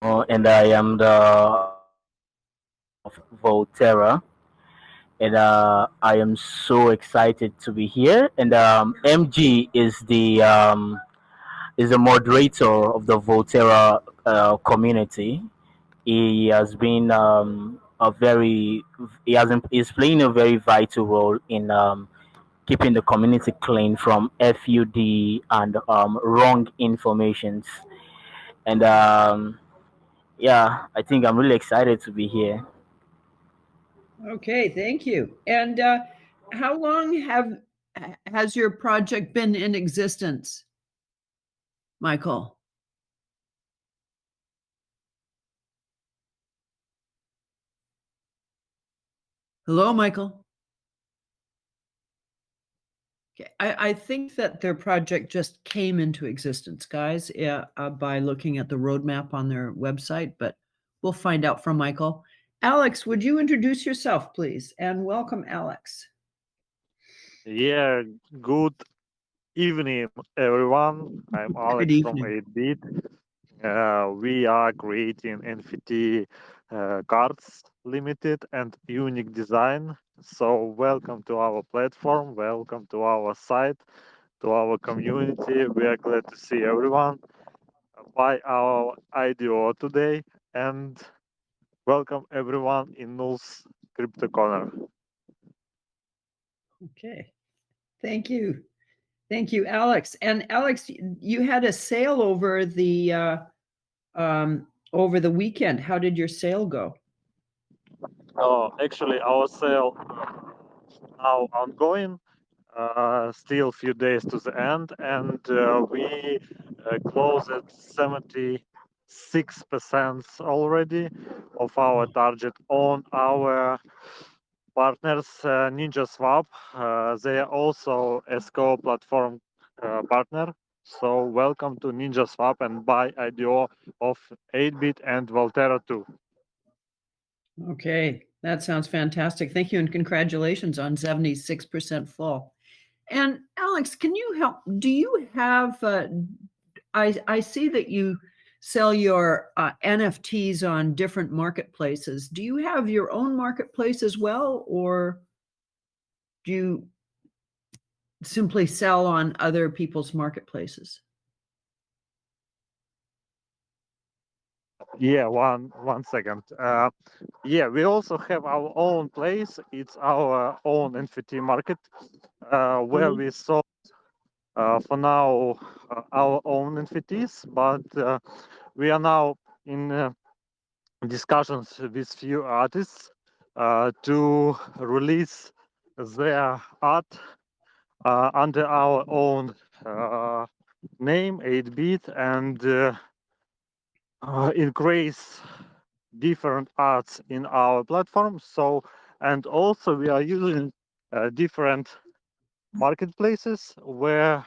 and I am the of Volterra, and I am so excited to be here. And MG is the moderator of the Volterra community. He has been a very he's playing a very vital role in keeping the community clean from FUD and wrong informations. And yeah, I think I'm really excited to be here. Okay, thank you. And how long has your project been in existence, Michael? Hello, Michael. Okay, I think that their project just came into existence, guys, by looking at the roadmap on their website, but we'll find out from Michael. Alex, would you introduce yourself, please? And welcome, Alex. Yeah, good evening, everyone. I'm Good Alex from evening. 8Bit. We are creating NFT cards, limited and unique design. So, welcome to our platform, welcome to our site, to our community. We are glad to see everyone. Buy our IDO today, and welcome everyone in Null's Crypto Corner. Okay. Thank you. Thank you, Alex. And Alex, you had a sale over the weekend. How did your sale go? Oh, actually, our sale now ongoing. Still few days to the end, and we closed at 76% already of our target on our partners. Ninja Swap, they are also ESCO platform partner. So welcome to Ninja Swap and buy IDO of 8-bit and Volterra too. Okay, that sounds fantastic. Thank you and congratulations on 76% full. And Alex, can you help? Do you have, I see that you sell your NFTs on different marketplaces. Do you have your own marketplace as well, or do you simply sell on other people's marketplaces? Yeah, one second. Yeah, we also have our own place. It's our own NFT market where Mhm. we sold for now our own NFTs, but we are now in discussions with few artists to release their art under our own name, 8-bit, and increase different arts in our platform. So, and also we are using different marketplaces where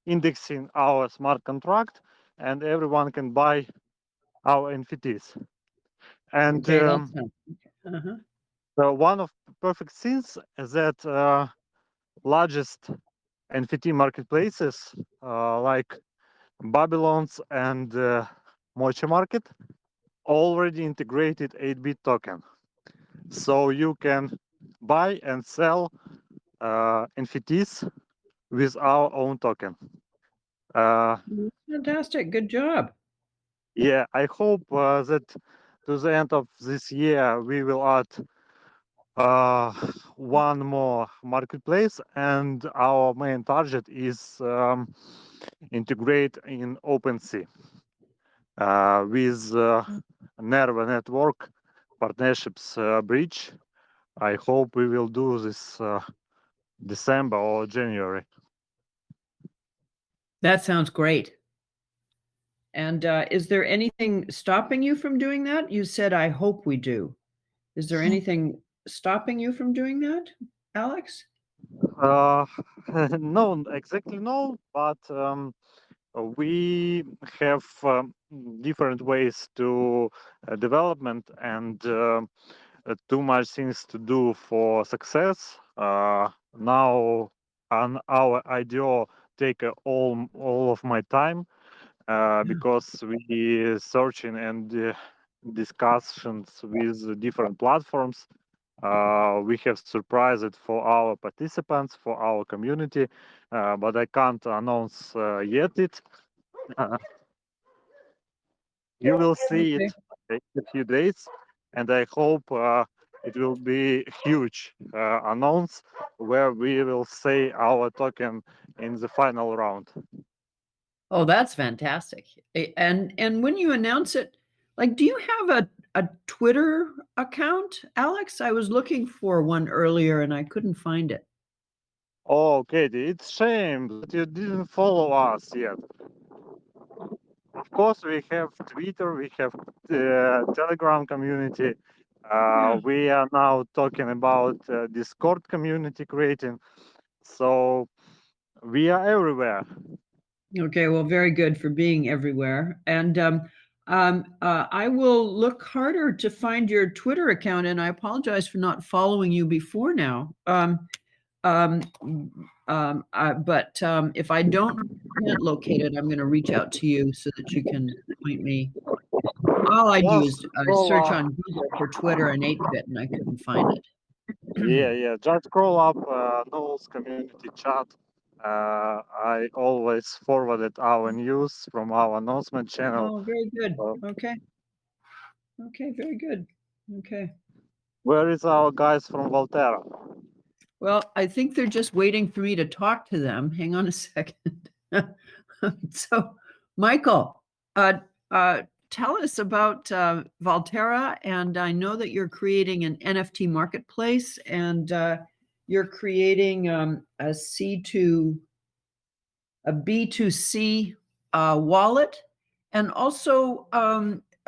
indexing our smart contract, and everyone can buy our NFTs. And Okay, that's uh-huh. so one of perfect things is that largest NFT marketplaces like Babylon's and Mocha Market already integrated 8-bit token. So you can buy and sell NFTs with our own token. Fantastic. Good job. Yeah, I hope that to the end of this year we will add one more marketplace, and our main target is integrate in OpenSea with Nerva Network partnerships bridge. I hope we will do this December or January. That sounds great. And is there anything stopping you from doing that? You said, I hope we do. Is there anything stopping you from doing that, Alex? Uh, no, exactly no, but we have different ways to development and too much things to do for success. Now, on our IDO take all of my time, because we searching and discussions with different platforms. We have surprised for our participants, for our community, but I can't announce yet it. Uh, you will see it Okay. in a few days, and I hope it will be huge announce where we will say our token in the final round. Oh, that's fantastic. And when you announce it, like, do you have a Twitter account, Alex? I was looking for one earlier and I couldn't find it. Oh, Katie, it's shame that you didn't follow us yet. Of course, we have Twitter, we have Telegram community. Yeah. We are now talking about Discord community creating. So we are everywhere. Okay, well, very good for being everywhere. And I will look harder to find your Twitter account. And I apologize for not following you before now. Um, but if I can't locate it, I'm going to reach out to you so that you can point me. All I do Just is scroll search up. on Google for Twitter and 8-bit, and I couldn't find it. Yeah, yeah. Just scroll up Noel's community chat. I always forwarded our news from our announcement channel. Oh, very good. Uh, Okay. Okay, very good. Okay. where is our guys from Volterra? Well, I think they're just waiting for me to talk to them. Hang on a second. So, Michael, uh, tell us about Valterra. And I know that you're creating an NFT marketplace and you're creating a C2, a B2C wallet. And also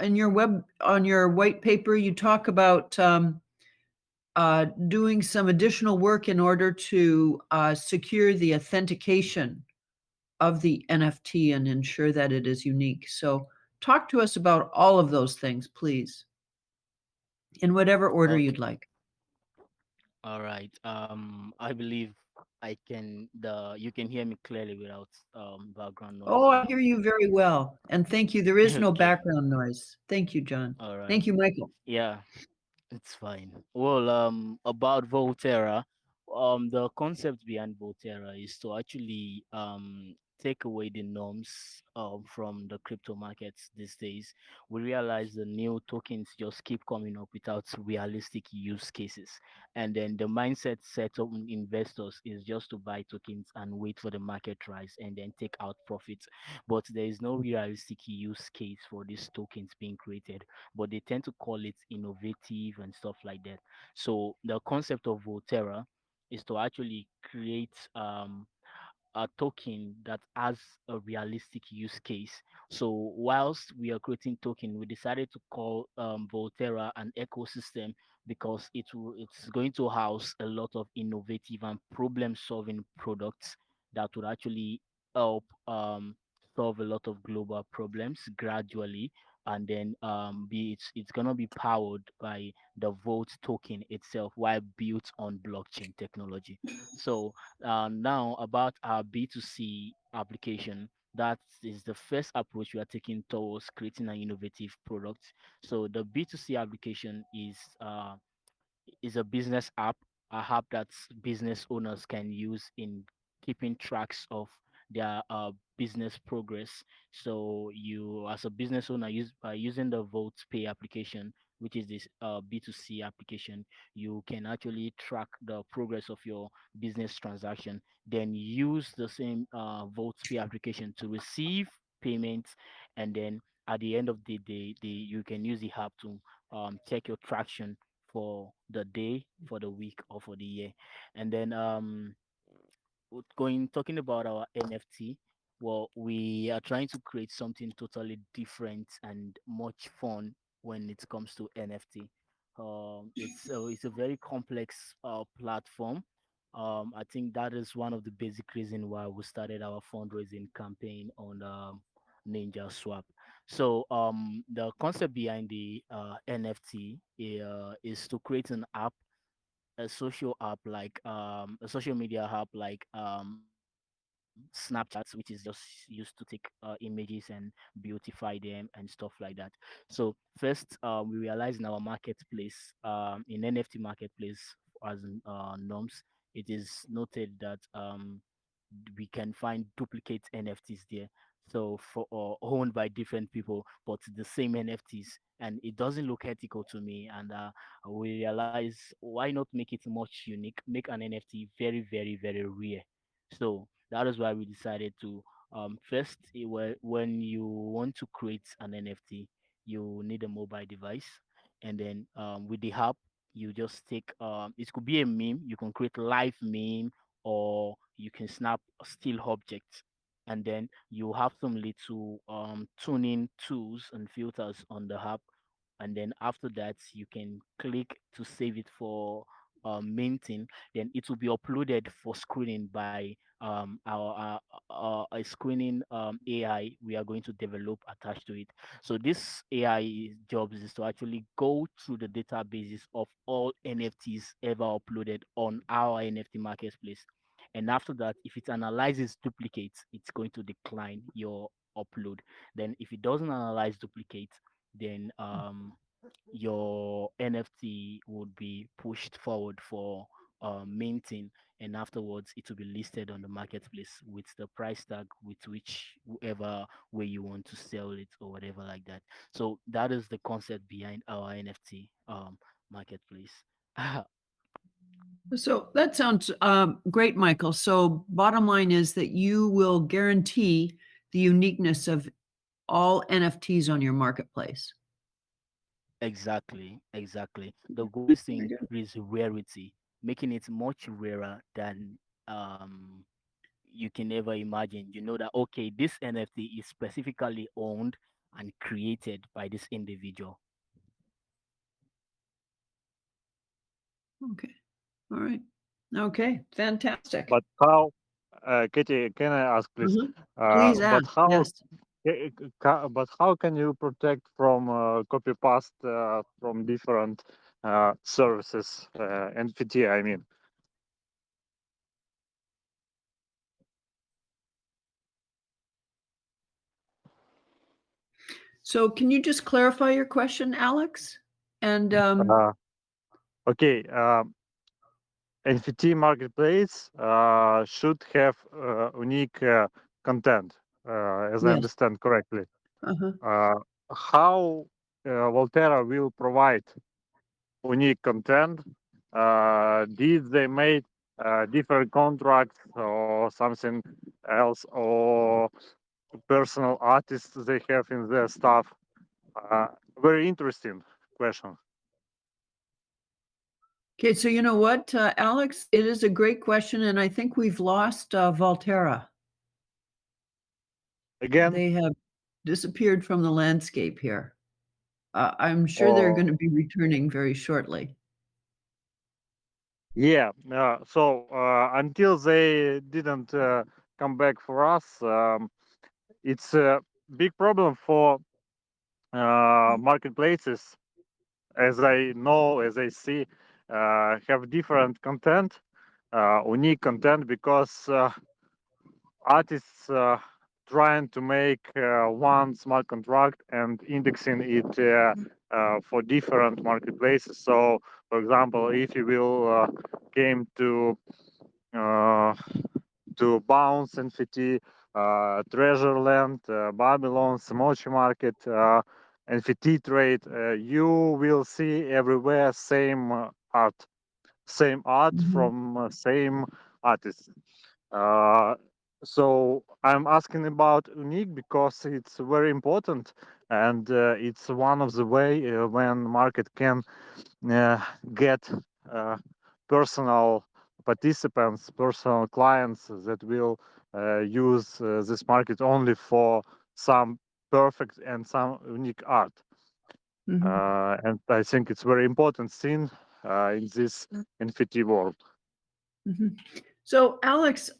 in your on your white paper, you talk about doing some additional work in order to secure the authentication of the NFT and ensure that it is unique. So, talk to us about all of those things, please, in whatever order Okay. you'd like. All right. I believe I can the you can hear me clearly without background noise, Oh, I right? hear you very well. And thank you. There is no Okay. background noise. Thank you, John. All right. Thank you, Michael. Yeah. It's fine. Well, about Volterra, the concept behind Volterra is to actually take away the norms from the crypto markets these days. We realize the new tokens just keep coming up without realistic use cases, and then the mindset set up in investors is just to buy tokens and wait for the market rise and then take out profits. But there is no realistic use case for these tokens being created, but they tend to call it innovative and stuff like that. So the concept of Volterra is to actually create a token that has a realistic use case. So whilst we are creating token, we decided to call Volterra an ecosystem because it's going to house a lot of innovative and problem-solving products that would actually help solve a lot of global problems gradually, and then it's gonna be powered by the Volt token itself while built on blockchain technology. So now about our B2C application, that is the first approach we are taking towards creating an innovative product. So the B2C application is a business app, a app that business owners can use in keeping tracks of their business progress. So you, as a business owner, use by using the Vote Pay application, which is this B2C application, you can actually track the progress of your business transaction. Then use the same Vote Pay application to receive payments, and then at the end of the day, you can use the app to check your traction for the day, for the week, or for the year. And then going talking about our NFT, well, we are trying to create something totally different and much fun when it comes to NFT. It's a very complex platform. I think that is one of the basic reason why we started our fundraising campaign on Ninja Swap. So the concept behind the NFT is to create an app, a social app like a social media app like Snapchats, which is just used to take images and beautify them and stuff like that. So first, we realized in our marketplace, in NFT marketplace as norms, it is noted that we can find duplicate NFTs there. So for owned by different people, but the same NFTs, and it doesn't look ethical to me. And we realize, why not make it much unique? Make an NFT very, very, very rare. So that is why we decided to first, when you want to create an NFT, you need a mobile device, and then with the app, you just take it could be a meme. You can create live meme, or you can snap a still object, and then you have some little tuning tools and filters on the app, and then after that you can click to save it for minting. Then it will be uploaded for screening by our a screening AI we are going to develop attached to it. So this AI job is to actually go through the databases of all NFTs ever uploaded on our NFT marketplace. And after that, if it analyzes duplicates, it's going to decline your upload. Then if it doesn't analyze duplicates, then your NFT would be pushed forward for minting, and afterwards it will be listed on the marketplace with the price tag with which whoever way you want to sell it or whatever like that. So that is the concept behind our NFT marketplace. So that sounds great, Michael. So bottom line is that you will guarantee the uniqueness of all NFTs on your marketplace. Exactly, exactly. The goal is to Very good. increase rarity, making it much rarer than you can ever imagine. You know that, okay, this NFT is specifically owned and created by this individual. Okay. All right. Okay. Fantastic. But how, Katie, can I ask please? Mhm. Please But ask. how, Yes. but how can you protect from copy paste from different services, NFT? I mean, So can you just clarify your question, Alex? And uh, okay, NFT marketplace should have unique content, as I yes. understand correctly. Uh-huh. Uh, how Volterra will provide unique content? Did they make different contracts or something else, or personal artists they have in their stuff? Uh, Very interesting question. Okay, so you know what, Alex? It is a great question, and I think we've lost Volterra. Again, They have disappeared from the landscape here. I'm sure they're or going to be returning very shortly. yeah, so until they didn't come back for us, it's a big problem for marketplaces, as I know, as I see, have different content, unique content, because artists trying to make one smart contract and indexing it for different marketplaces. So, for example, if you will came uh, to Bounce, NFT, Treasureland, Babylon, Smochi Market, NFT Trade, you will see everywhere same art Mhm, from same artists. Uh, so I'm asking about unique because it's very important, and it's one of the way when market can get uh, personal participants, personal clients that will use this market only for some perfect and some unique art. mhm, And I think it's very important thing in this NFT world. mhm. So, Alex,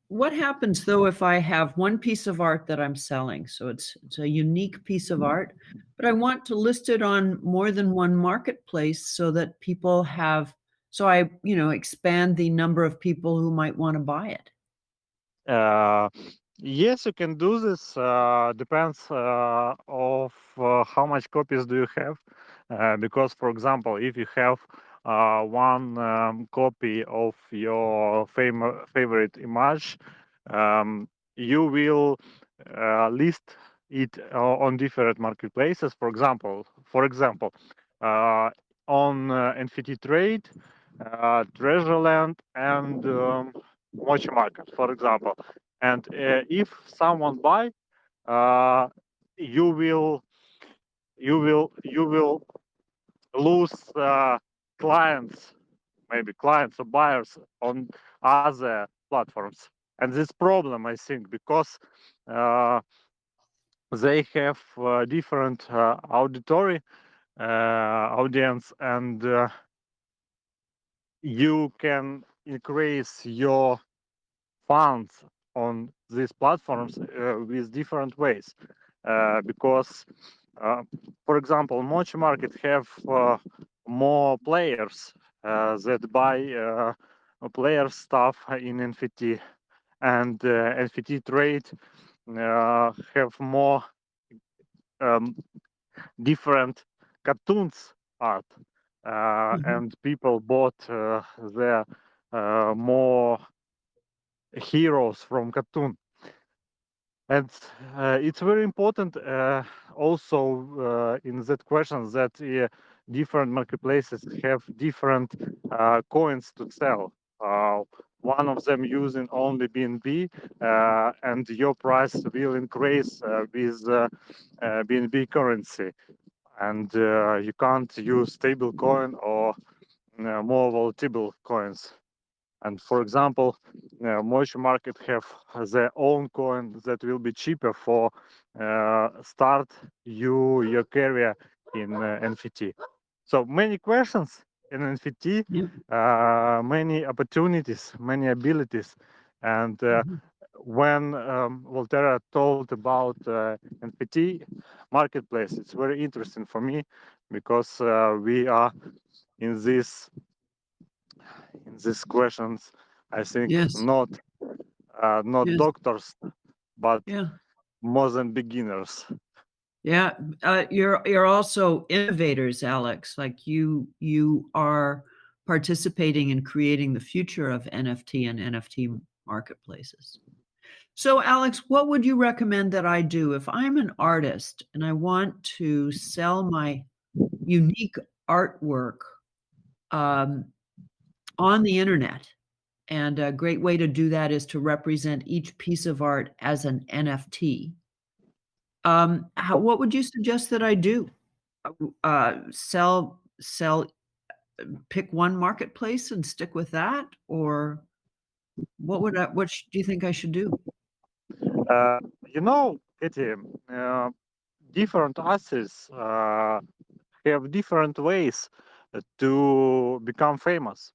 what happens though if I have one piece of art that I'm selling? So it's a unique piece of art, but I want to list it on more than one marketplace so that people have, so I expand the number of people who might want to buy it. Uh, yes, you can do this. Depends of how much copies do you have. Because, for example, if you have one copy of your favorite image, um, you will list it on different marketplaces. For example, uh, on NFT Trade, Treasureland, and Watch Market, for example. And if someone buy, uh, you will you will lose clients, maybe clients or buyers on other platforms. And this problem, I think, because uh, they have different auditory audience, and you can increase your funds on these platforms with different ways, because uh, for example, Mochi Market have more players that buy player stuff in NFT, and NFT Trade have more um, different cartoons art, Mhm. and people bought their more heroes from cartoon. And it's very important also in that question that different marketplaces have different coins to sell. One of them using only BNB, and your price will increase with BNB currency. And you can't use stable coin or more volatile coins. And for example, Moisture Market have their own coin that will be cheaper for start your career in NFT. So many questions in NFT, Yeah. many opportunities, many abilities. And Mhm. when Volterra told about NFT marketplace, it's very interesting for me, because we are in this in these questions, I think, Yes. not Yes. doctors, but Yeah. more than beginners. Yeah. You're also innovators, Alex. Like you are participating in creating the future of NFT and NFT marketplaces. So, Alex, what would you recommend that I do if I'm an artist and I want to sell my unique artwork um, on the internet? And a great way to do that is to represent each piece of art as an NFT. What would you suggest that I do? Sell, pick one marketplace and stick with that, or do you think I should do? Katie, different artists have different ways to become famous.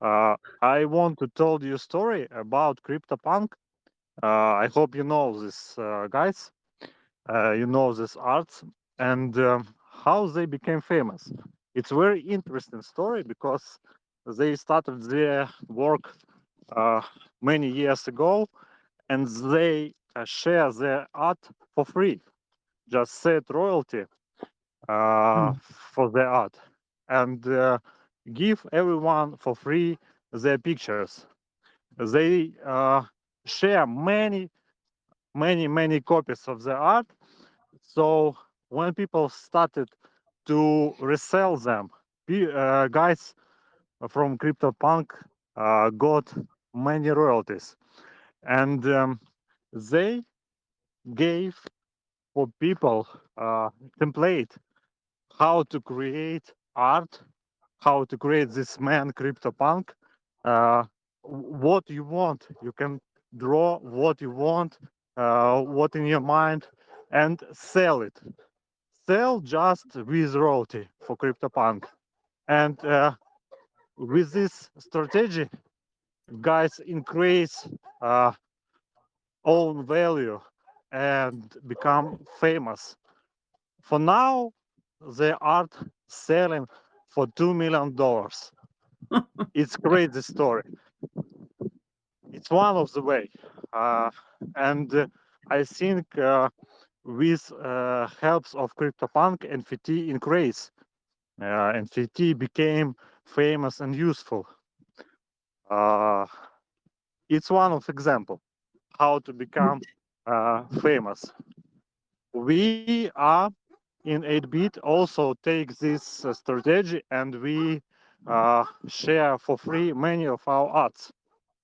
I want to tell you a story about CryptoPunk. I hope you know this, guys. You know this arts, and how they became famous. It's a very interesting story, because they started their work uh, many years ago, and they share their art for free, just set royalty Mm, for their art, and give everyone for free their pictures. They share many copies of the art. So when people started to resell them, guys from CryptoPunk got many royalties, and they gave for people template how to create art, how to create this man CryptoPunk. Uh, what you want, you can draw what you want, what in your mind, and sell it. Sell just with royalty for CryptoPunk. And with this strategy, guys increase own value and become famous. For now, they are selling for $2 million. It's crazy story. It's one of the way. uh, and I think with helps of CryptoPunk, NFT increase. NFT became famous and useful. Uh, it's one of example how to become famous. We are in 8-bit also take this strategy, and we share for free many of our arts.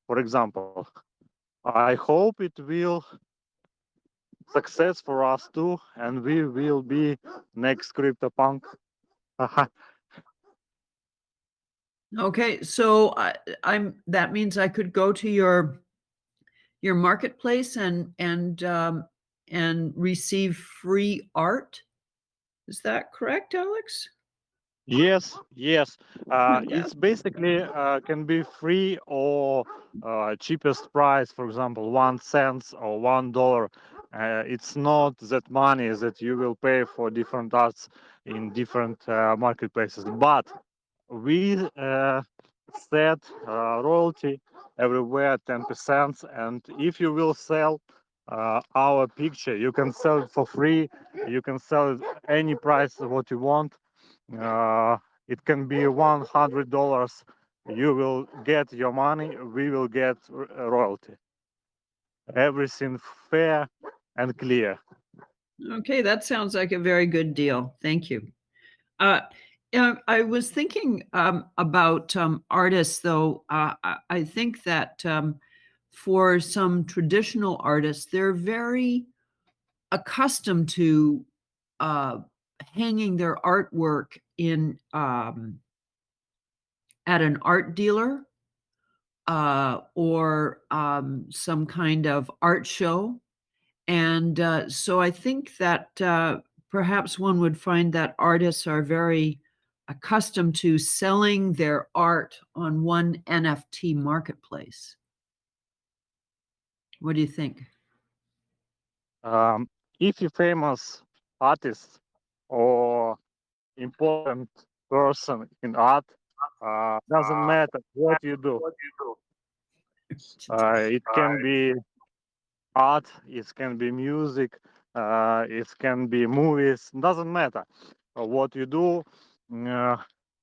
For example, I hope it will success for us too, and we will be next CryptoPunk. Okay, so I'm that means I could go to your marketplace and receive free art. Is that correct, Alex? Yes, yes. It's Fantastic. basically can be free or cheapest price, for example, 1 cent or $1. It's not that money that you will pay for different arts in different marketplaces, but we set royalty everywhere 10%, and if you will sell our picture, you can sell it for free. You can sell it any price what you want. uh, it can be $100. You will get your money. We will get royalty. Everything fair and clear. Okay, that sounds like a very good deal. Thank you. Uh, I was thinking about artists, though. I think that for some traditional artists, they're very accustomed to uh, hanging their artwork in at an art dealer or some kind of art show. And so I think that perhaps one would find that artists are very accustomed to selling their art on one NFT marketplace. What do you think? If you famous artist or important person in art, doesn't matter what you do. It can be art, it can be music, it can be movies. Doesn't matter what you do. Uh,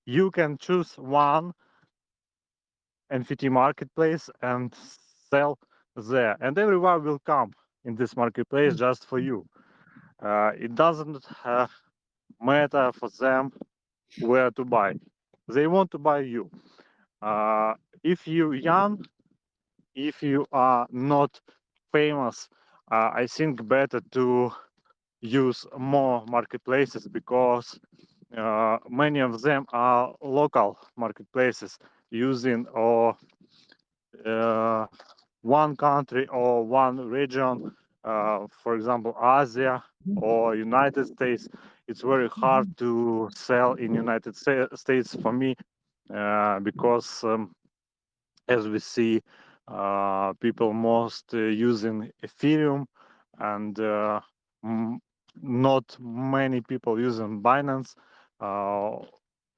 you can choose one NFT marketplace and sell there, and everyone will come in this marketplace just for you. It doesn't matter for them where to buy. They want to buy you. Uh, if you young, if you are not famous, I think better to use more marketplaces because many of them are local marketplaces using or uh, one country or one region, for example, Asia or United States. It's very hard to sell in United States for me because as we see, people most using Ethereum, and m- not many people using Binance. Uh,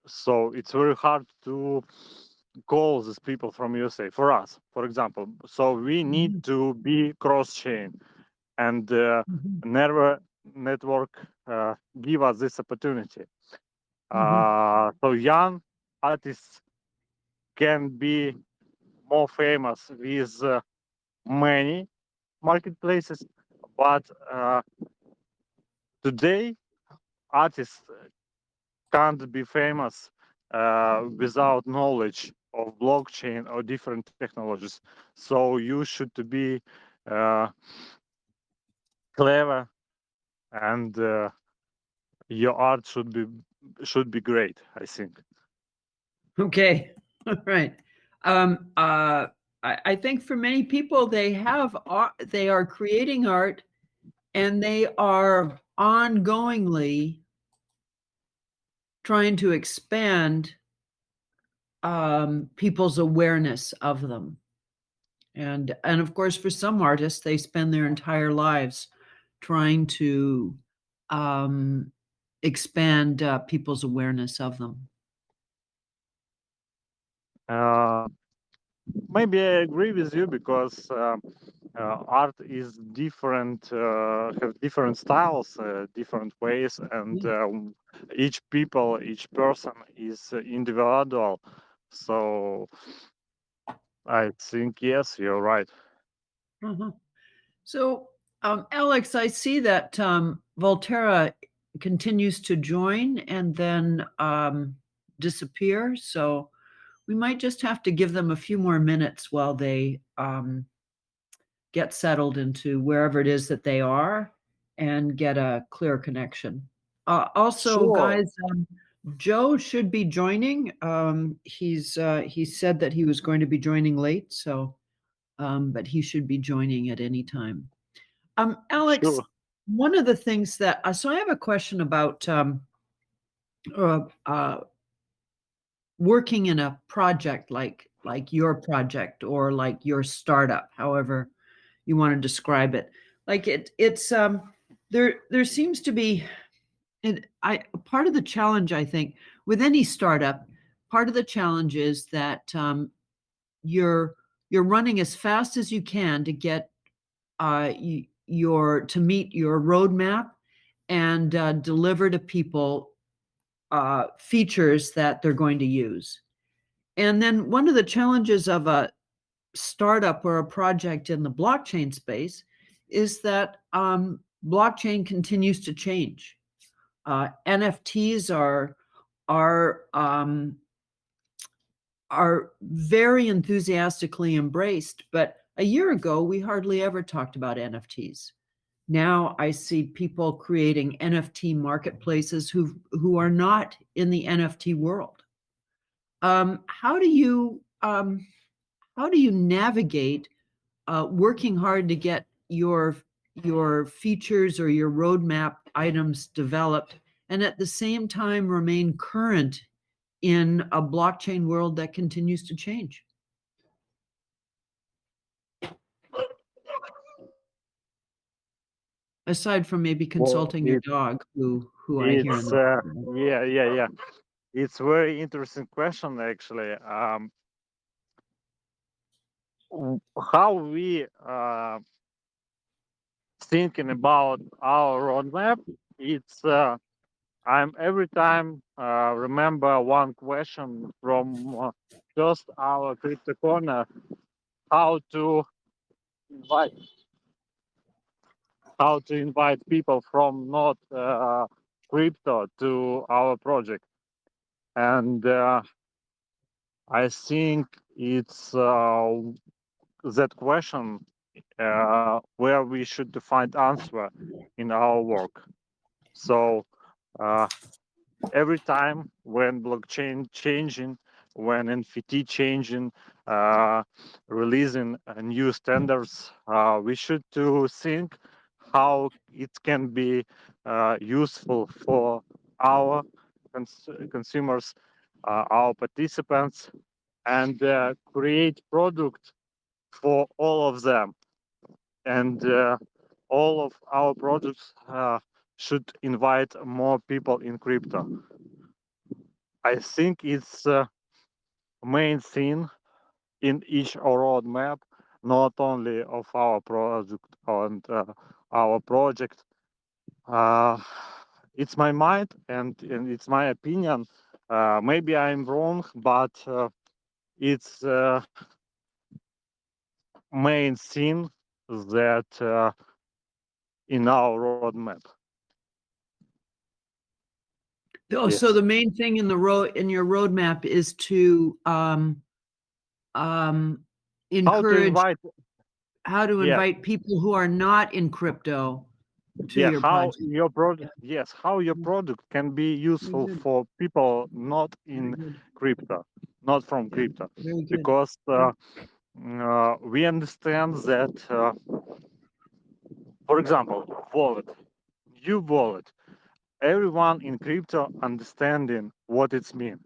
so it's very hard to call these people from USA for us, for example. So we need to be cross-chain, and Nerve network give us this opportunity. So young artists can be more famous with many marketplaces, but today artists can't be famous without knowledge of blockchain or different technologies. So you should to be uh, clever, and your art should be great, I think. Okay, all right. I think for many people, they have art, they are creating art, and they are ongoingly trying to expand people's awareness of them. And of course, for some artists, they spend their entire lives trying to um, expand people's awareness of them. Uh, Maybe I agree with you because art is different, have different styles, different ways, and each people, each person is individual. So I think yes, you're right. Uh-huh. So, Alex, I see that Volterra continues to join and then disappear. So we might just have to give them a few more minutes while they get settled into wherever it is that they are and get a clear connection. Also, Sure. guys, Joe should be joining. He said that he was going to be joining late, so but he should be joining at any time. Alex, Sure. one of the things that so I have a question about uh, uh, working in a project like your project or like your startup, however you want to describe it. Like it's there seems to be I part of the challenge I think with any startup, part of the challenge is that you're you're running as fast as you can to get your to meet your roadmap and deliver to people features that they're going to use. And then one of the challenges of a startup or a project in the blockchain space is that blockchain continues to change. NFTs are are very enthusiastically embraced, but a year ago we hardly ever talked about NFTs. Now I see people creating NFT marketplaces who are not in the NFT world. Um, how do you um, how do you navigate working hard to get your features or your roadmap items developed, and at the same time remain current in a blockchain world that continues to change? Aside from maybe Well, consulting your dog, who I hear in it's the background. yeah. It's very interesting question actually. How we thinking about our roadmap? It's I'm every time remember one question from just our crypto corner: how to invite people from not crypto to our project, and I think it's that question where we should find answer in our work. So uh, every time when blockchain changing, when NFT changing, uh, releasing new standards, we should to think how it can be useful for our consumers, our participants, and create product for all of them. And all of our products should invite more people in crypto. I think it's main thing in each roadmap, not only of our product and our project. Uh, it's my mind and it's my opinion. Maybe I'm wrong, but it's main thing that in our roadmap. Oh, so Yes. the main thing in the road in your roadmap is to um, How to encourage invite? how to Yeah, invite people who are not in crypto to yeah. your How project. your product? Yeah, Yes, how your product can be very useful good, for people not very in good. crypto, not from Yeah, crypto, very good. because Yeah. we understand that, for example, wallet, new wallet. Everyone in crypto understanding what it's mean.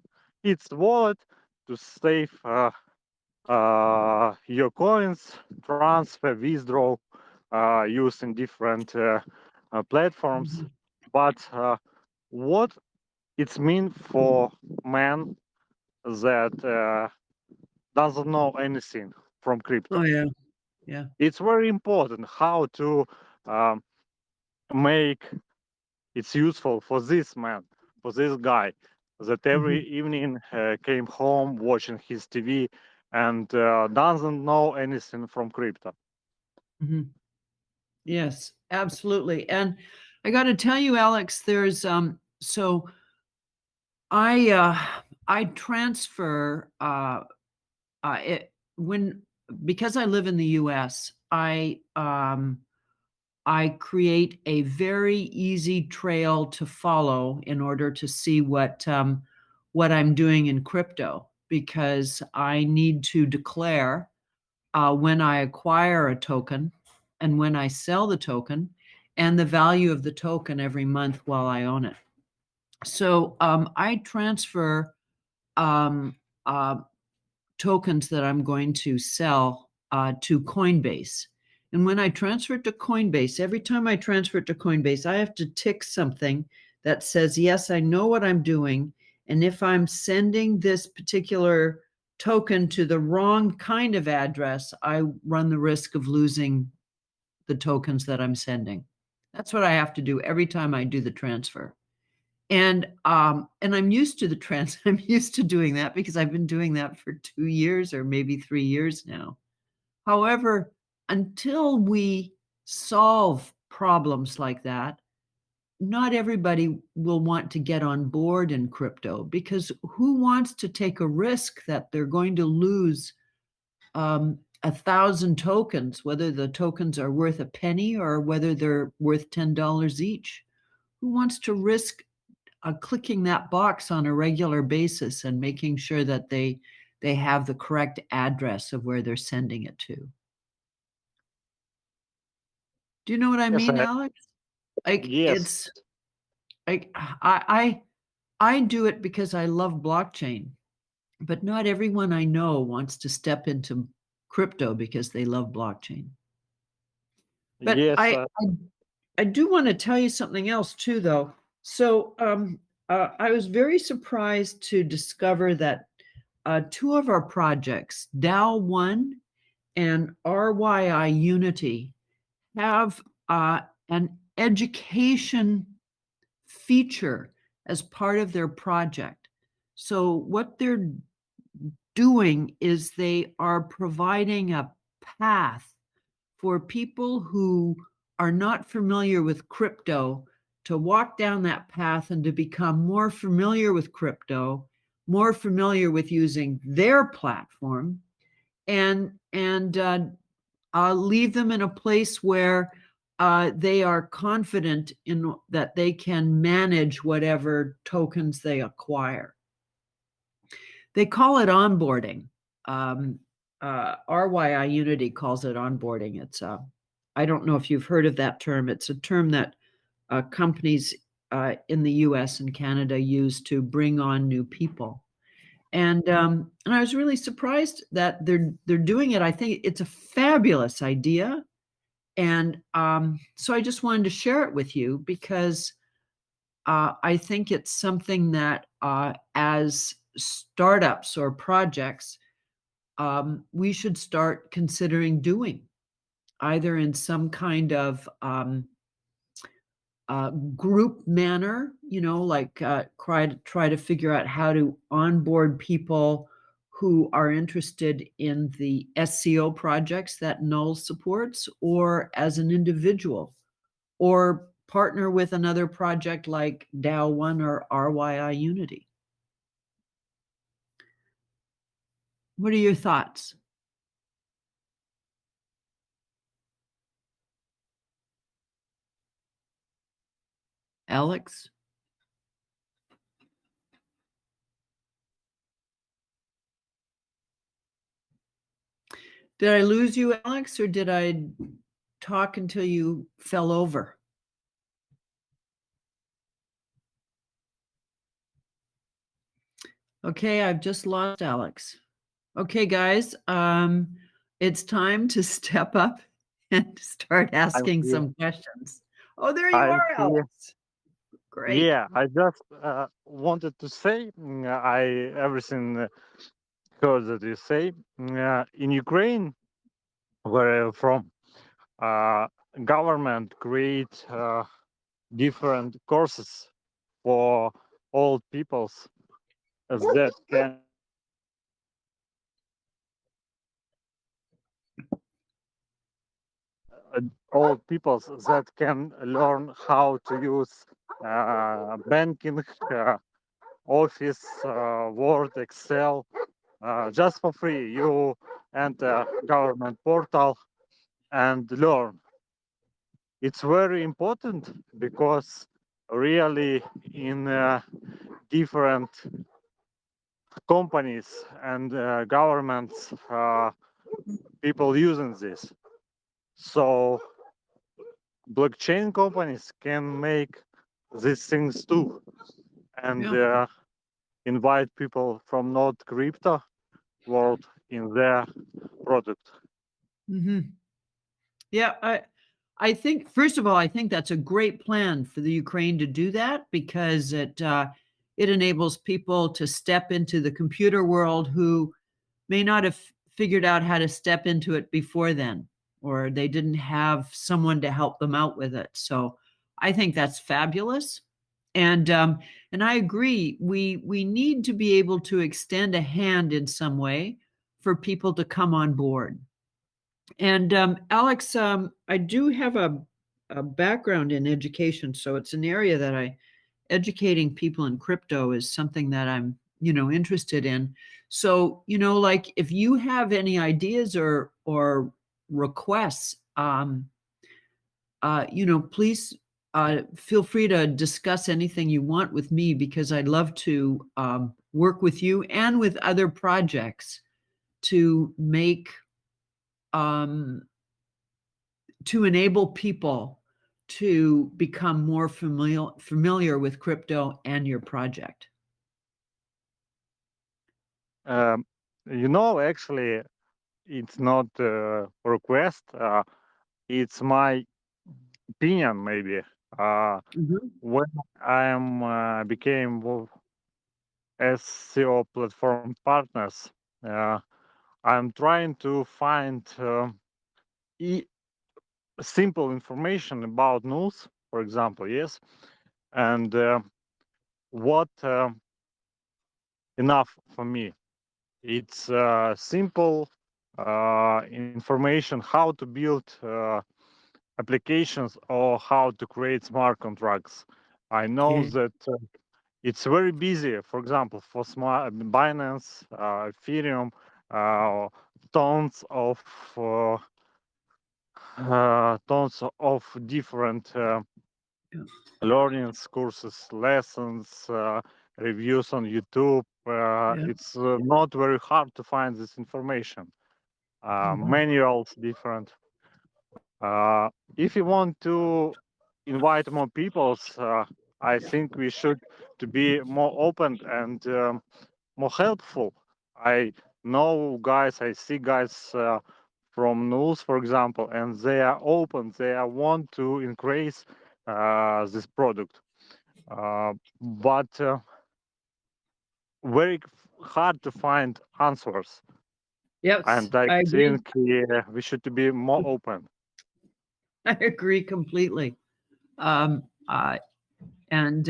It's wallet to save your coins, transfer, withdraw, using different platforms. Mhm. But what it's mean for man that doesn't know anything from Oh crypto? yeah. Yeah. It's very important how to um, make it's useful for this man, for this guy, that every Mhm. evening came home watching his TV and doesn't know anything from crypto. Mhm. Yes, absolutely. And I got to tell you, Alex, there's so I transfer it when because I live in the US, I create a very easy trail to follow in order to see what I'm doing in crypto because I need to declare when I acquire a token and when I sell the token and the value of the token every month while I own it. So I transfer um, uh, tokens that I'm going to sell to Coinbase. And when I transfer it to Coinbase, every time I transfer it to Coinbase, I have to tick something that says, yes, I know what I'm doing. And if I'm sending this particular token to the wrong kind of address, I run the risk of losing the tokens that I'm sending. That's what I have to do every time I do the transfer. And I'm used to I'm used to doing that because I've been doing that for 2 years or maybe 3 years now. However, until we solve problems like that, not everybody will want to get on board in crypto because who wants to take a risk that they're going to lose 1,000 tokens, whether the tokens are worth a penny or whether they're worth $10 each? Who wants to risk clicking that box on a regular basis and making sure that they have the correct address of where they're sending it to? Do you know what I Yes, mean, Alex? Like yes, it's like I do it because I love blockchain, but not everyone I know wants to step into crypto because they love blockchain. But yes. I do want to tell you something else too, though. So I was very surprised to discover that two of our projects, DAO One and RYI Unity, have an education feature as part of their project. So what they're doing is they are providing a path for people who are not familiar with crypto to walk down that path and to become more familiar with crypto, more familiar with using their platform, and leave them in a place where they are confident in that they can manage whatever tokens they acquire. They call it onboarding. Um, RYI Unity calls it onboarding. I don't know if you've heard of that term. It's a term that companies in the US and Canada use to bring on new people. And I was really surprised that they're doing it. I think it's a fabulous idea. And so I just wanted to share it with you because I think it's something that as startups or projects, we should start considering doing either in some kind of group manner, like try to figure out how to onboard people who are interested in the SEO projects that Null supports, or as an individual, or partner with another project like DAO One or RYI Unity. What are your thoughts, Alex? Did I lose you, Alex, or did I talk until you fell over? Okay, I've just lost Alex. Okay, guys, it's time to step up and start I'm asking here. some questions. Oh, there you I'm are, here. Alex. Great. Yeah, I just wanted to say I everything heard that you say. In Ukraine, where from government create different courses for old peoples that can old peoples that can learn how to use banking, office, word, excel, just for free. You enter government portal and learn. It's very important because really in different companies and governments, people using this. So blockchain companies can make these things too, and Yeah. invite people from not crypto world in their product. Hmm. Yeah, I think first of all, I think that's a great plan for the Ukraine to do that because it enables people to step into the computer world who may not have figured out how to step into it before then, or they didn't have someone to help them out with it. So I think that's fabulous. And I agree. We need to be able to extend a hand in some way for people to come on board. And Alex, I do have a background in education, so it's an area that I educating people in crypto is something that I'm interested in. So like if you have any ideas or requests, please feel free to discuss anything you want with me because I'd love to work with you and with other projects to make um, to enable people to become more familiar with crypto and your project. Um, actually, it's not a request. It's my opinion, maybe. Mhm. When I am became SEO platform partners, uh, I'm trying to find e- simple information about news, for example, yes, and what enough for me. It's simple information how to build applications or how to create smart contracts. I know Okay. that it's very busy, for example, for smart Binance, Ethereum, uh, tons of uh, different Yeah. learnings, courses, lessons, reviews on YouTube. Yeah. It's not very hard to find this information. Mhm. Manuals different. If you want to invite more peoples, I think we should to be more open and more helpful. I know guys, I see guys from news, for example, and they are open. They are want to increase this product, but very hard to find answers. Yes, And I I agree. think we should to be more open. I agree completely. Um, uh, and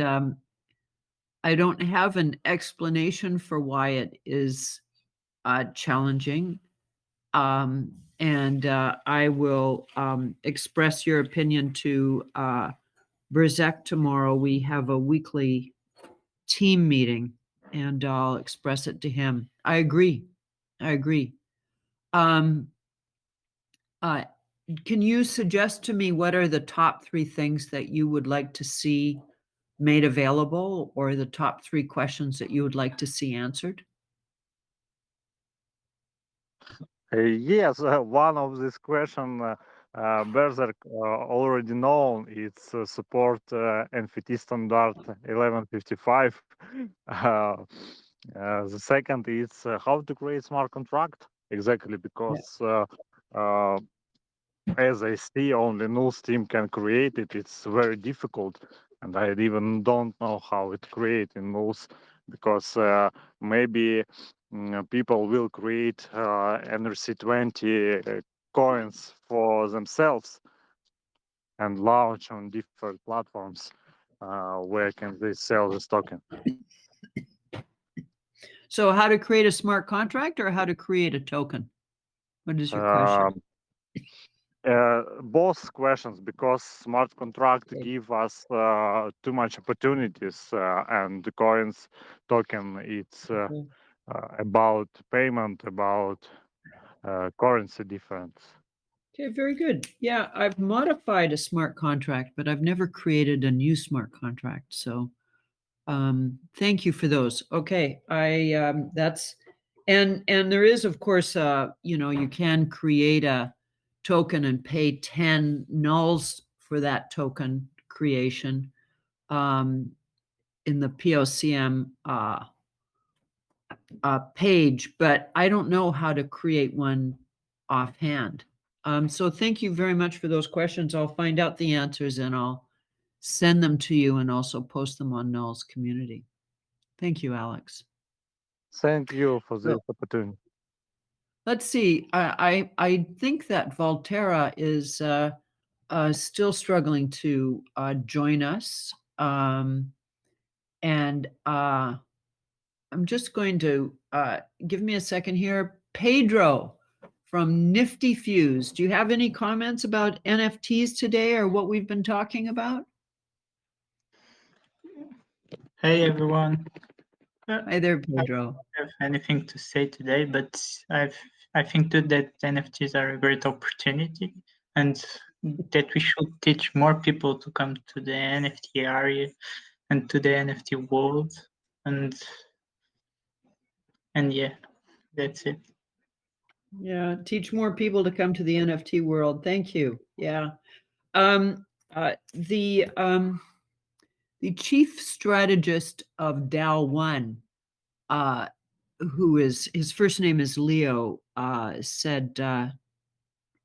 I don't have an explanation for why it is challenging. And I will express your opinion to Berzek tomorrow. We have a weekly team meeting, and I'll express it to him. I agree. I agree. Um, uh, can you suggest to me what are the top three things that you would like to see made available, or the top three questions that you would like to see answered? Yes, one of this question, Berserk already known. It's support NFT standard 1155. The second is how to create smart contract. Exactly Yeah. because uh, as I see, only Null's team can create it. It's very difficult, and I even don't know how it create in Nulls because maybe people will create NRC20 coins for themselves and launch on different platforms where can they sell this token. So how to create a smart contract or how to create a token? What is your question? Both questions, because smart contract Okay. give us too much opportunities, and the coins token it's Okay. about payment, about currency difference. Okay, very good. Yeah, I've modified a smart contract, but I've never created a new smart contract. So thank you for those. Okay, that's and there is, of course, you can create a token and pay 10 nulls for that token creation in the POCM page, but I don't know how to create one offhand. So thank you very much for those questions. I'll find out the answers and I'll send them to you and also post them on Null's community. Thank you, Alex. Thank you for So this opportunity. let's see. I think that Volterra is still struggling to join us, and I'm just going to give me a second here. Pedro from Nifty Fuse. Do you have any comments about NFTs today or what we've been talking about? Hey everyone. Hi there, Pedro. I don't have anything to say today, but I think too that NFTs are a great opportunity and that we should teach more people to come to the NFT area and to the NFT world. And yeah, that's it. Yeah, teach more people to come to the NFT world. Thank you. Yeah. Um, the chief strategist of DAO One, who is his first name is Leo, said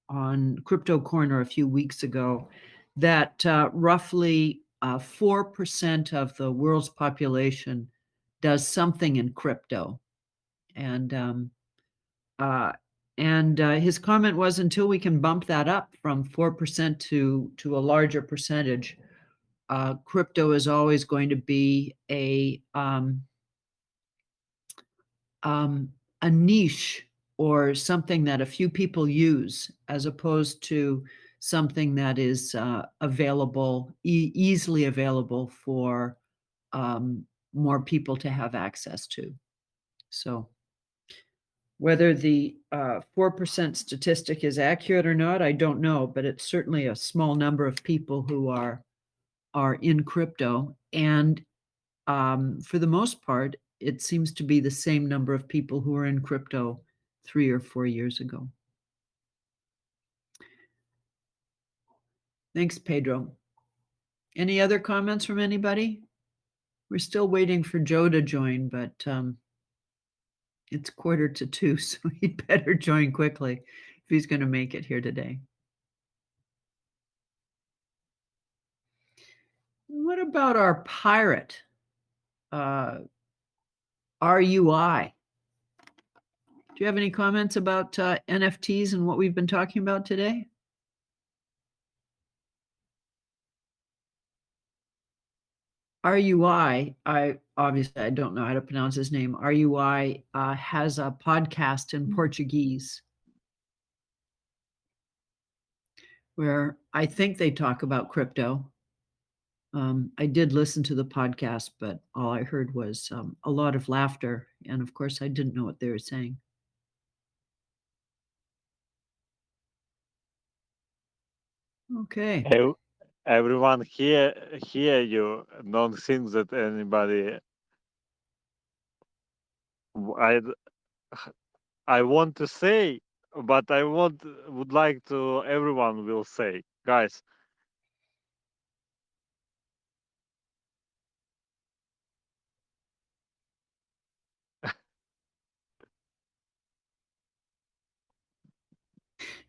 on Crypto Corner a few weeks ago that roughly 4% of the world's population does something in crypto, and his comment was, until we can bump that up from 4% to a larger percentage, crypto is always going to be a niche or something that a few people use, as opposed to something that is available, easily available for more people to have access to. So whether the 4% statistic is accurate or not, I don't know, but it's certainly a small number of people who are in crypto. And for the most part, it seems to be the same number of people who were in crypto 3 or 4 years ago. Thanks, Pedro. Any other comments from anybody? We're still waiting for Joe to join, but it's 1:45, so he'd better join quickly if he's going to make it here today. What about our pirate, RUI? Do you have any comments about NFTs and what we've been talking about today? RUI, I don't know how to pronounce his name. RUI has a podcast in Portuguese where I think they talk about crypto. I did listen to the podcast, but all I heard was a lot of laughter. And of course, I didn't know what they were saying. Okay. Everyone hear you. Don't think that anybody. I I want to say, but would like to everyone will say, guys.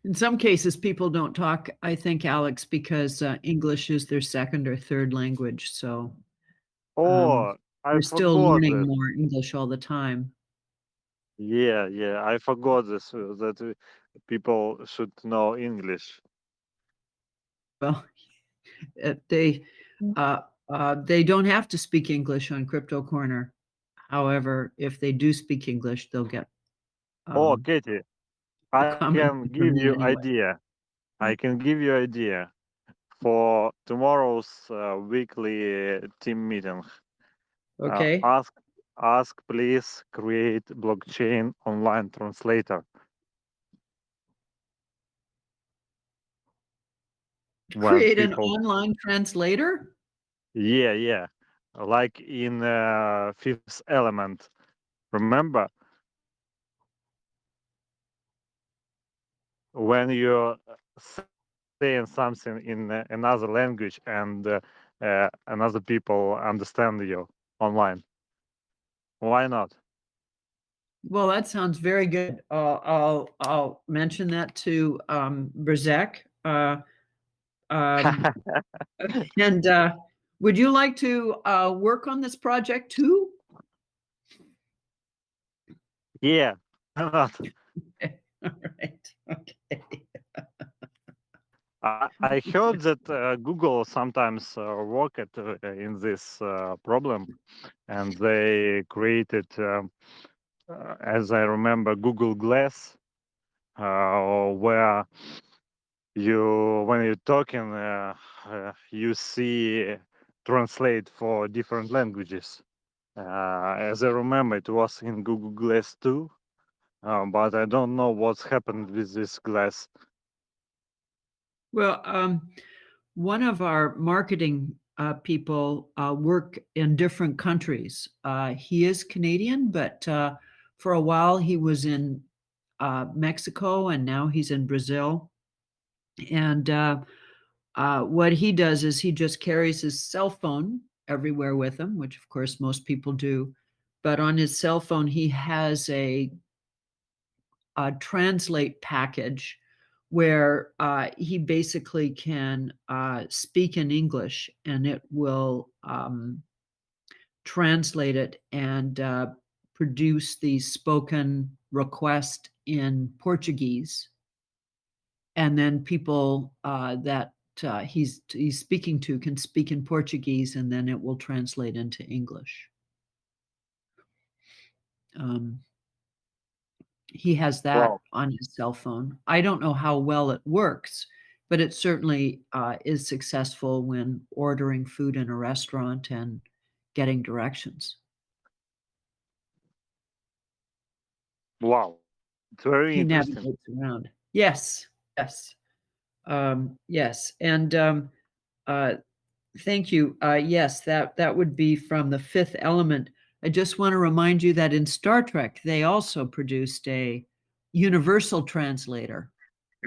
In some cases, people don't talk, I think, Alex, because English is their second or third language. So Oh, I we're still forgot learning that. more English all the time. Yeah. I forgot this that people should know English. Well, they they don't have to speak English on Crypto Corner. However, if they do speak English, they'll get Oh, Katie, a I comment can from give me you anyway. idea. I can give you idea for tomorrow's weekly team meeting. Okay. Ask please create blockchain online translator when Create an people. online translator? Yeah, like in Fifth Element. Remember when you're saying something in another language and another people understand you online? Why not? Well, that sounds very good. I'll mention that to Brzek. Um, and would you like to work on this project too? Yeah, why not? All right. Okay. I heard that Google sometimes work at in this problem, and they created, as I remember, Google Glass, where when you're talking, you see translate for different languages. As I remember, it was in Google Glass too, but I don't know what's happened with this glass. Well, one of our marketing people work in different countries. He is Canadian, but for a while he was in Mexico, and now he's in Brazil. And what he does is he just carries his cell phone everywhere with him, which of course most people do. But on his cell phone, he has a translate package where he basically can speak in English and it will translate it and produce the spoken request in Portuguese. And then people that he's speaking to can speak in Portuguese, and then it will translate into English. Um, he has that Wow. on his cell phone. I don't know how well it works, but it certainly is successful when ordering food in a restaurant and getting directions. Wow. It's very He interesting. navigates around. Yes, yes, yes, and uh, thank you. Yes, that would be from the Fifth Element. I just want to remind you that in Star Trek, they also produced a universal translator.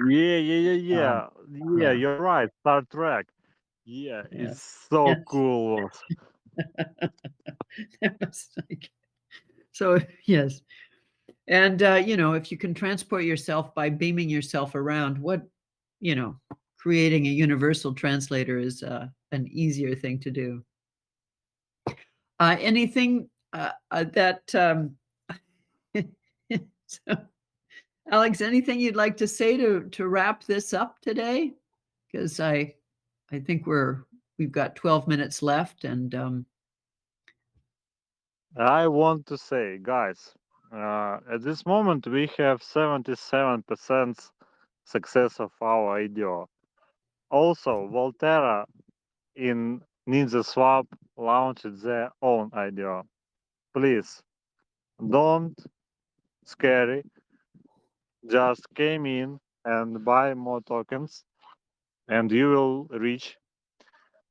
Yeah. Yeah, Yeah. you're right. Star Trek. Yeah, it's Yes. so Yes. cool. It's like- so yes, and if you can transport yourself by beaming yourself around, you know, creating a universal translator is an easier thing to do. Anything that so, Alex, anything you'd like to say to wrap this up today? Because I think we've got 12 minutes left, and I want to say, guys, at this moment we have 77% success of our idea. Also, Volterra in Ninja Swap launched their own idea. Please don't scary. Just came in and buy more tokens, and you will reach.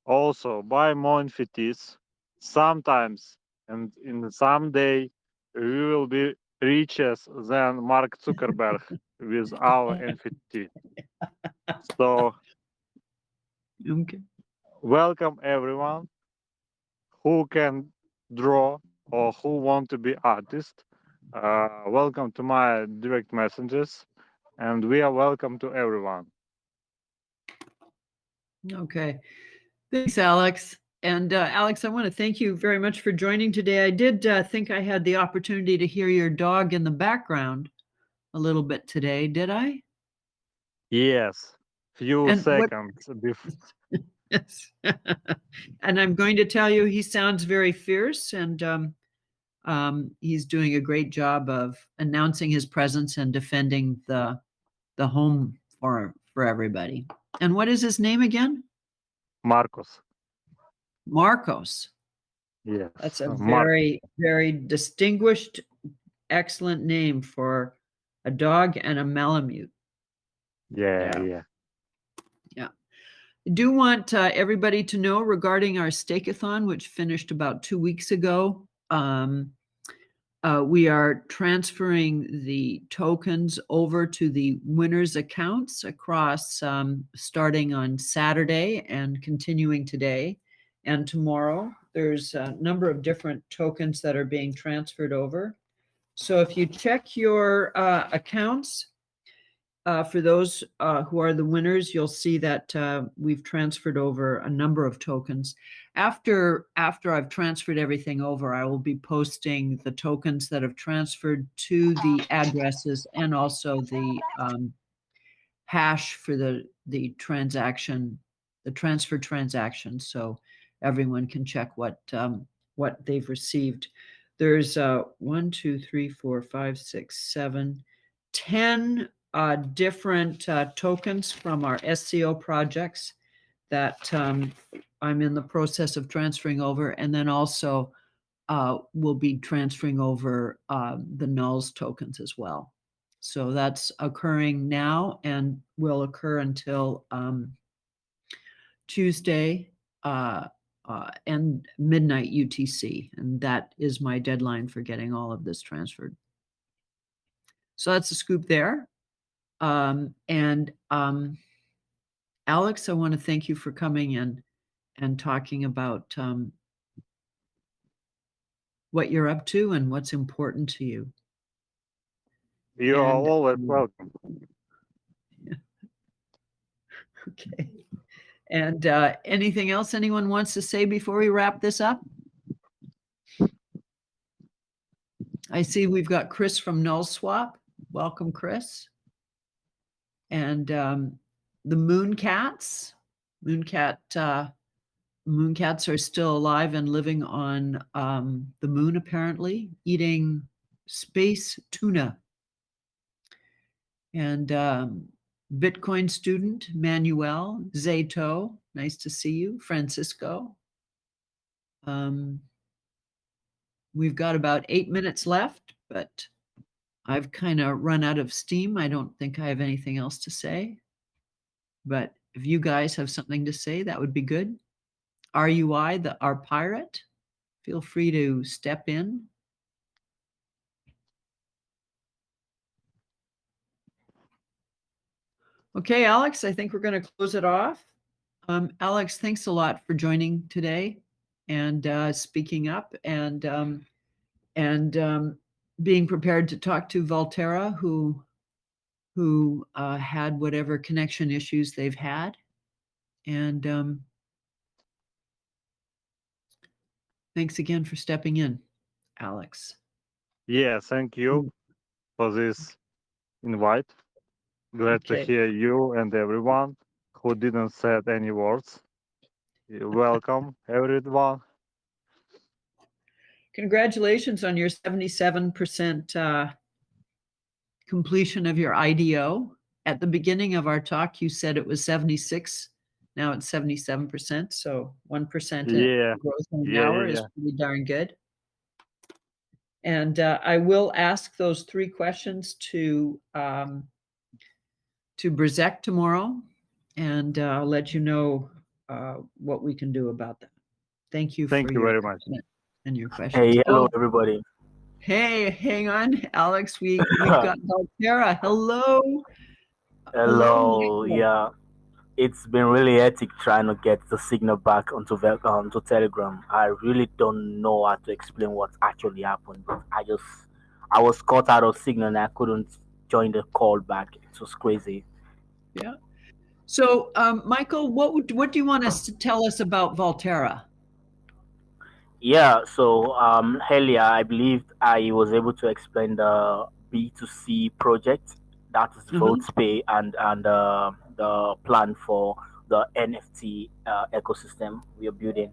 Also, buy more NFTs. Sometimes and in some day we will be richer than Mark Zuckerberg with our NFT. So okay. welcome everyone who can draw or who want to be artist. Welcome to my direct messages, and we are welcome to everyone. Okay. Thanks, Alex. And Alex, I want to thank you very much for joining today. I did think I had the opportunity to hear your dog in the background a little bit today, did I? Yes, few And what? seconds before. Yes. And I'm going to tell you, he sounds very fierce, and he's doing a great job of announcing his presence and defending the home for everybody. And what is his name again? Marcos. Marcos. Yes, That's a Marcos. very, very distinguished, excellent name for a dog and a Malamute. Yeah, Yeah. yeah. Yeah. I do want everybody to know regarding our Steakathon, which finished about 2 weeks ago. We are transferring the tokens over to the winners' accounts across starting on Saturday and continuing today and tomorrow. There's a number of different tokens that are being transferred over. So if you check your accounts, for those who are the winners, you'll see that we've transferred over a number of tokens. After I've transferred everything over, I will be posting the tokens that have transferred to the addresses and also the hash for the transaction, the transfer transaction, so everyone can check what they've received. There's 1, 2, 3, 4, 5, 6, 7, 10 different tokens from our SCO projects that I'm in the process of transferring over, and then also we'll be transferring over the nulls tokens as well. So that's occurring now and will occur until Tuesday and midnight UTC. And that is my deadline for getting all of this transferred. So that's the scoop there. And Alex, I want to thank you for coming in and talking about what you're up to and what's important to you. You are And always welcome. okay. And anything else anyone wants to say before we wrap this up? I see we've got Chris from Null Swap. Welcome, Chris. And the Mooncats. Mooncats are still alive and living on the moon, apparently, eating space tuna. And Bitcoin student, Manuel, Zato, nice to see you, Francisco. We've got about 8 minutes left, but I've kind of run out of steam. I don't think I have anything else to say. But if you guys have something to say, that would be good. RUI, our pirate, feel free to step in. Okay, Alex, I think we're going to close it off. Alex, thanks a lot for joining today and speaking up and being prepared to talk to Volterra, who had whatever connection issues they've had. And thanks again for stepping in, Alex. Yeah, thank you for this invite. Glad to hear you and everyone who didn't say any words. Welcome, everyone. Congratulations on your 77% completion of your IDO. At the beginning of our talk, you said it was 76. Now it's 77%. So 1% growth in an hour is pretty darn good. And I will ask those 3 questions to Brzek tomorrow, and I'll let you know what we can do about that. Thank you. Thank you very much. And your questions. Hey, hello, everybody. Hey, hang on, Alex. We've got Volterra. Hello. Hello. Yeah, it's been really hectic trying to get the signal back onto Telegram. I really don't know how to explain what actually happened, but I was caught out of signal and I couldn't join the call back. It was crazy. Yeah. So, Michael, what do you want us to tell us about Volterra? Yeah, so earlier I believe I was able to explain the B2C project, that is Uh-huh. VotePay, and the plan for the NFT ecosystem we are building.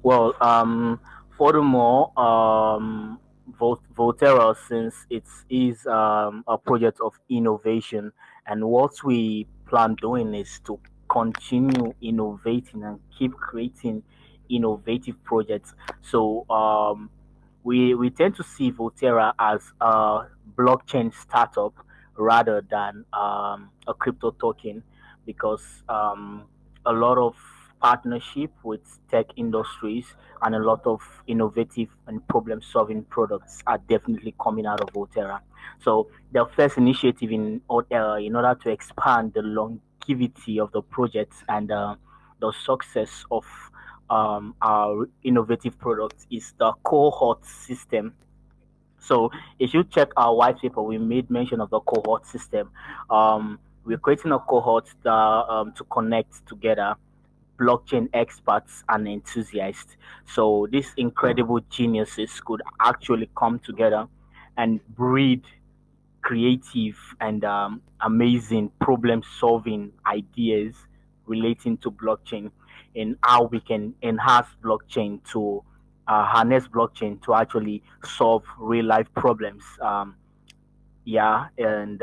Well, furthermore, Volterra, since it is a project of innovation, and what we plan doing is to continue innovating and keep creating innovative projects. So we tend to see Volterra as a blockchain startup rather than a crypto token because a lot of partnership with tech industries and a lot of innovative and problem solving products are definitely coming out of Volterra. So the first initiative in order to expand the longevity of the project and the success of our innovative product is the cohort system. So if you check our white paper, we made mention of the cohort system. We're creating a cohort to connect together blockchain experts and enthusiasts. So these incredible geniuses could actually come together and breed creative and amazing problem solving ideas relating to blockchain and how we can enhance blockchain to harness blockchain to actually solve real life problems. Yeah, and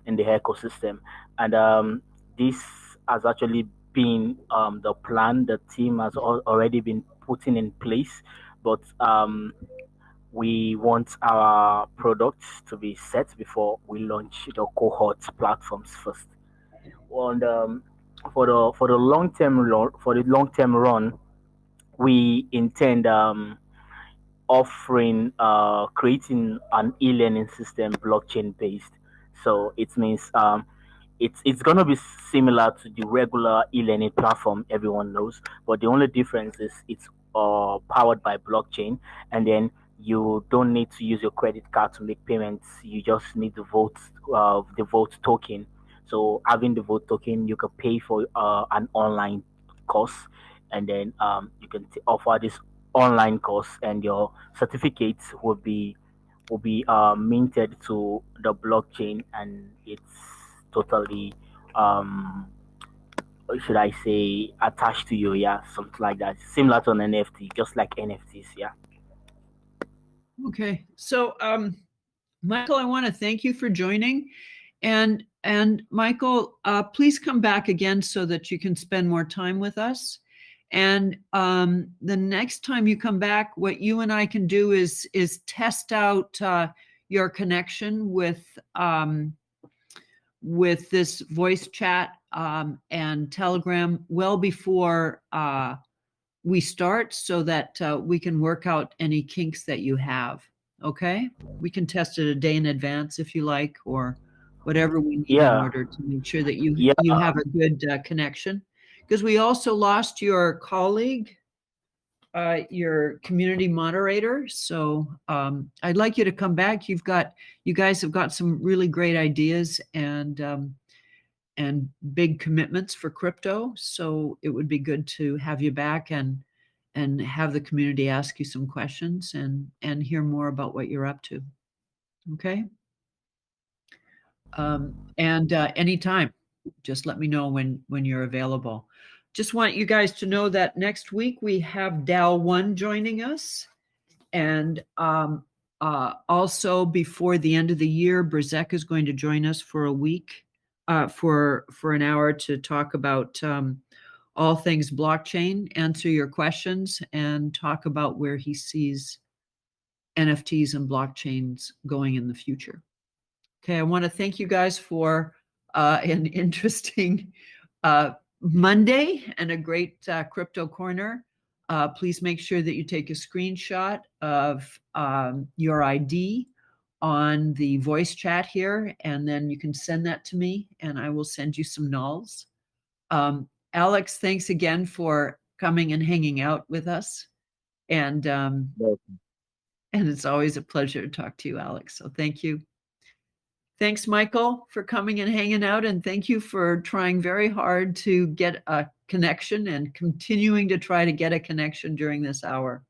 in the ecosystem. And this has actually been the plan the team has already been putting in place. But we want our products to be set before we launch the cohort platforms first. And for the long term run, we intend offering creating an e-learning system blockchain based. So it means it's gonna be similar to the regular e-learning platform everyone knows, but the only difference is it's powered by blockchain, and then you don't need to use your credit card to make payments. You just need the vote token. So having the vote token, you can pay for an online course, and then you can offer this online course, and your certificates will be minted to the blockchain, and it's totally should I say attached to you, yeah, something like that, similar to an NFT, just like NFTs, yeah. Okay. So, Michael, I want to thank you for joining, and Michael, please come back again so that you can spend more time with us. And the next time you come back, what you and I can do is test out your connection with this voice chat and Telegram well before we start, so that we can work out any kinks that you have. Okay, we can test it a day in advance if you like, or whatever we need in Yeah, order to make sure that you yeah, have a good connection. Because we also lost your colleague, your community moderator. So I'd like you to come back. You guys have got some really great ideas and big commitments for crypto. So it would be good to have you back and have the community ask you some questions and hear more about what you're up to. Okay. And anytime, just let me know when you're available. Just want you guys to know that next week we have Dal One joining us, and also before the end of the year, Brzek is going to join us for a week, for an hour to talk about all things blockchain, answer your questions, and talk about where he sees NFTs and blockchains going in the future. Okay, I want to thank you guys for an interesting Monday and a great crypto corner. Please make sure that you take a screenshot of your ID on the voice chat here, and then you can send that to me, and I will send you some nulls. Alex, thanks again for coming and hanging out with us, and it's always a pleasure to talk to you, Alex. So thank you. Thanks, Michael, for coming and hanging out. And thank you for trying very hard to get a connection and continuing to try to get a connection during this hour.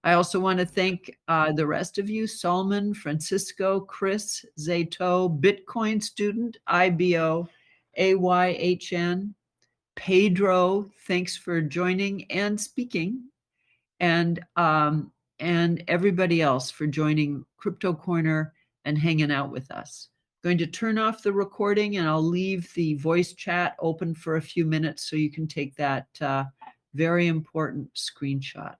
I also want to thank the rest of you, Solomon, Francisco, Chris, Zato, Bitcoin student, IBO, AYHN, Pedro, thanks for joining and speaking, and everybody else for joining Crypto Corner and hanging out with us. I'm going to turn off the recording, and I'll leave the voice chat open for a few minutes so you can take that very important screenshot.